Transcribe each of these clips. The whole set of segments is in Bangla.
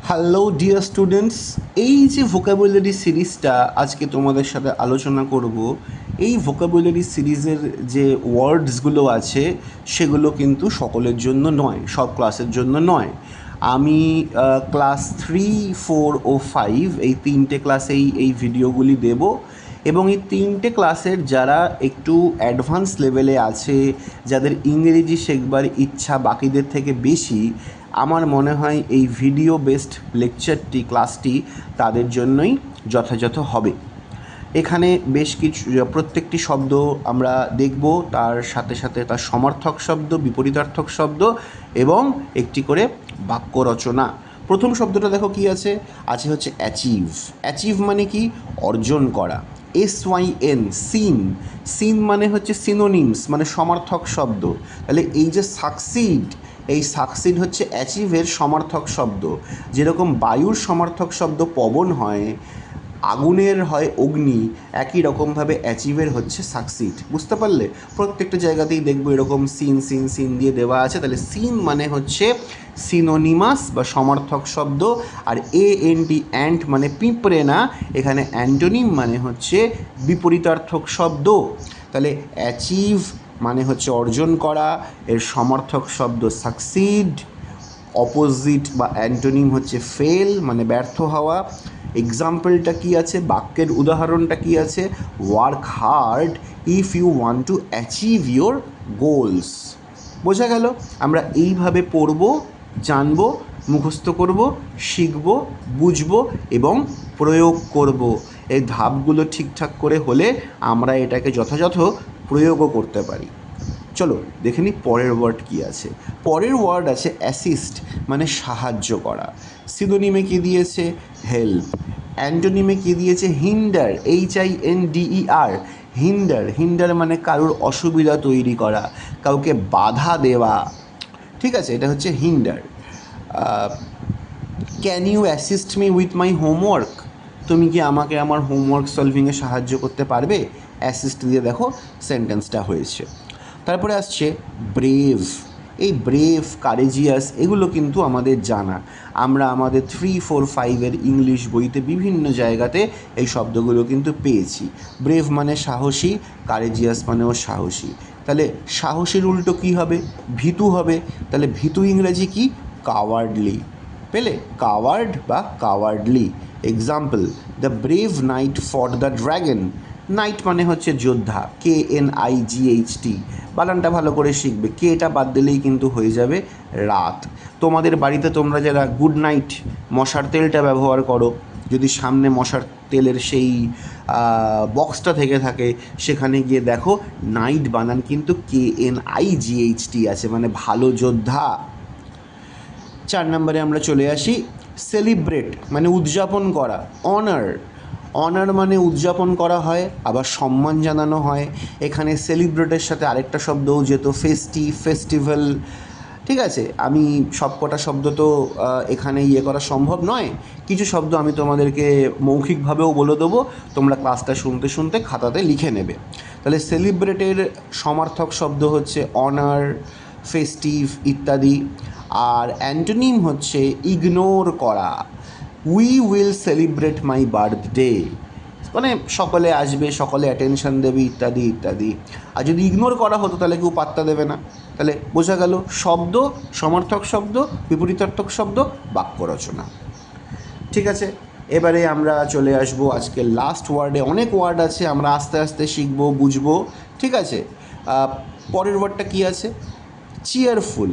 হ্যালো ডিয়ার স্টুডেন্টস, এই যে ভোকাবুলারি সিরিজটা আজকে তোমাদের সাথে আলোচনা করব, এই ভোকাবুলারি সিরিজের যে ওয়ার্ডসগুলো আছে সেগুলো কিন্তু সকলের জন্য নয়, সব ক্লাসের জন্য নয়। আমি ক্লাস 3, 4 ও 5 এই তিনটে ক্লাসেই এই ভিডিওগুলি দেব এবং এই তিনটে ক্লাসের যারা একটু অ্যাডভান্স লেভেলে আছে, যাদের ইংরেজি শেখবার ইচ্ছা বাকিদের থেকে বেশি, আমার মনে হয় এই ভিডিও বেসড লেকচারটি ক্লাসটি তাদের জন্যই যথাযথ হবে। এখানে বেশ কিছু প্রত্যেকটি শব্দ আমরা দেখব, তার সাথে সাথে তার সমার্থক শব্দ, বিপরীতার্থক শব্দ এবং একটি করে বাক্য রচনা। প্রথম শব্দটা দেখো কি আছে, আছে হচ্ছে অ্যাচিভ। অ্যাচিভ মানে কি? অর্জন করা। SYN, scene. সিন মানে হচ্ছে সিনোনিমস, মানে সমার্থক শব্দ। তাহলে এই যে সাকসিড, এই সাকসিড হচ্ছে অ্যাচিভের সমার্থক শব্দ। যেরকম বায়ুর সমার্থক শব্দ পবন হয়, আগুনের হয় অগ্নি, একই রকমভাবে অ্যাচিভের হচ্ছে সাকসিড। বুঝতে পারলে? প্রত্যেকটা জায়গাতেই দেখবো এরকম সিন সিন সিন দিয়ে দেওয়া আছে। তাহলে সিন মানে হচ্ছে সিনোনিমাস বা সমার্থক শব্দ, আর ANT অ্যান্ট মানে পিঁপড়ে না, এখানে অ্যান্টোনিম মানে হচ্ছে বিপরীতার্থক শব্দ। তাহলে অ্যাচিভ মানে হচ্ছে অর্জন করা, এর সমার্থক শব্দ সাকসিড, অপোজিট বা অ্যান্টোনিম হচ্ছে ফেল মানে ব্যর্থ হওয়া। এক্সাম্পলটা কি আছে, বাক্যের উদাহরণটা কি আছে? Work hard if you want to achieve your goals. বোঝা গেল? আমরা এইভাবে পড়ব, জানব, মুখস্থ করব, শিখব, বুঝব এবং প্রয়োগ করব। এই ধাপগুলো ঠিকঠাক করে হলে আমরা এটাকে যথাযথ প্রয়োগও করতে পারি। চলো দেখে নিই পরের ওয়ার্ড কি আছে। পরের ওয়ার্ড আছে অ্যাসিস্ট, মানে সাহায্য করা। সিনোনিমে কি দিয়েছে? হেল্প। অ্যান্টোনিমে কি দিয়েছে? Hinder, HINDER। হিন্ডার, হিন্ডার মানে কারোর অসুবিধা তৈরি করা, কাউকে বাধা দেওয়া। ঠিক আছে, এটা হচ্ছে hinder. Can you assist me with my homework? তুমি কি আমাকে আমার হোমওয়ার্ক সলভিংয়ে সাহায্য করতে পারবে? অ্যাসিস্ট দিয়ে দেখো সেন্টেন্সটা হয়েছে। তারপরে আসছে ব্রেভ। এই ব্রেভ, কারেজিয়াস এগুলো কিন্তু আমাদের জানা, আমরা আমাদের 3, 4, 5-এর ইংলিশ বইতে বিভিন্ন জায়গাতে এই শব্দগুলো কিন্তু পেয়েছি। ব্রেভ মানে সাহসী, কারেজিয়াস মানেও সাহসী। তাহলে সাহসীর উল্টো কী হবে? ভীতু হবে। তাহলে ভীতু ইংরেজি কি? কাওয়ার্ডলি। পেলে? কাওয়ার্ড বা cowardly. Example, the brave knight ফট দ্য ড্র্যাগন। নাইট মানে হচ্ছে যোদ্ধা, KNIGHT। বানানটা ভালো করে শিখবে, কেটা বাদ দিলেই কিন্তু হয়ে যাবে রাত। তোমাদের বাড়িতে তোমরা যারা গুড নাইট মশার তেলটা ব্যবহার করো, যদি সামনে মশার তেলের সেই বক্সটা থেকে থাকে, সেখানে গিয়ে দেখো নাইট বানান কিন্তু KNIGHT আছে, মানে ভালো যোদ্ধা। 4 নম্বরে আমরা চলে আসি, সেলিব্রেট মানে উদযাপন করা। অনার, অনার মানে উদযাপন করা হয়, আবার সম্মান জানানো হয়। এখানে সেলিব্রেটের সাথে আরেকটা শব্দও যেত, ফেস্টিভ্যাল। ঠিক আছে, আমি সব কটা শব্দ তো এখানে করা সম্ভব নয়, কিছু শব্দ আমি তোমাদেরকে মৌখিকভাবেও বলে দেবো, তোমরা ক্লাসটা শুনতে শুনতে খাতাতে লিখে নেবে। তাহলে সেলিব্রেটের সমার্থক শব্দ হচ্ছে অনার, ফেস্টিভ ইত্যাদি। আর অ্যান্টোনিম হচ্ছে ইগনোর করা। We will celebrate my birthday, মানে সকলে আসবে, সকলে অ্যাটেনশন দেবে ইত্যাদি ইত্যাদি। আর যদি ইগনোর করা হতো তাহলে কেউ পাত্তা দেবে না। তাহলে বোঝা গেল শব্দ, সমার্থক শব্দ, বিপরীতার্থক শব্দ, বাক্য রচনা। ঠিক আছে, এবারে আমরা চলে আসব আজকের লাস্ট ওয়ার্ডে। অনেক ওয়ার্ড আছে, আমরা আস্তে আস্তে শিখবো, বুঝবো। ঠিক আছে, পরের ওয়ার্ডটা কি আছে? চিয়ারফুল,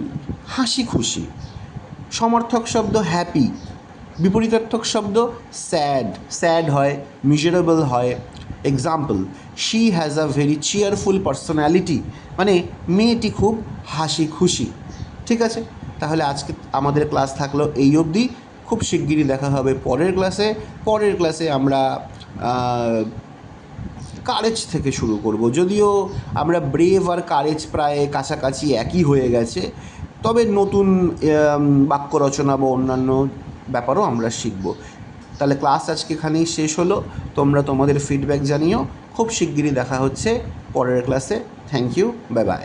হাসি খুশি। সমার্থক শব্দ হ্যাপি, বিপরীতার্থক শব্দ স্যাড। স্যাড হয়, মিজারেবল হয়। Example, she has a very cheerful personality, মানে মেয়েটি খুব হাসি খুশি। ঠিক আছে, তাহলে আজকে আমাদের ক্লাস থাকলো এই অবধি। খুব শিগগিরই দেখা হবে পরের ক্লাসে। পরের ক্লাসে আমরা কারেজ থেকে শুরু করব, যদিও আমরা ব্রেভ আর কারেজ প্রায় কাছাকাছি একই হয়ে গেছে, তবে নতুন বাক্য রচনা বা অন্যান্য ব্যাপারও আমরা শিখব। তাহলে ক্লাস আজকে এখানেই শেষ হলো। তোমরা তোমাদের ফিডব্যাক জানিও। খুব শিগগিরই দেখা হচ্ছে পরের ক্লাসে। Thank you, bye by.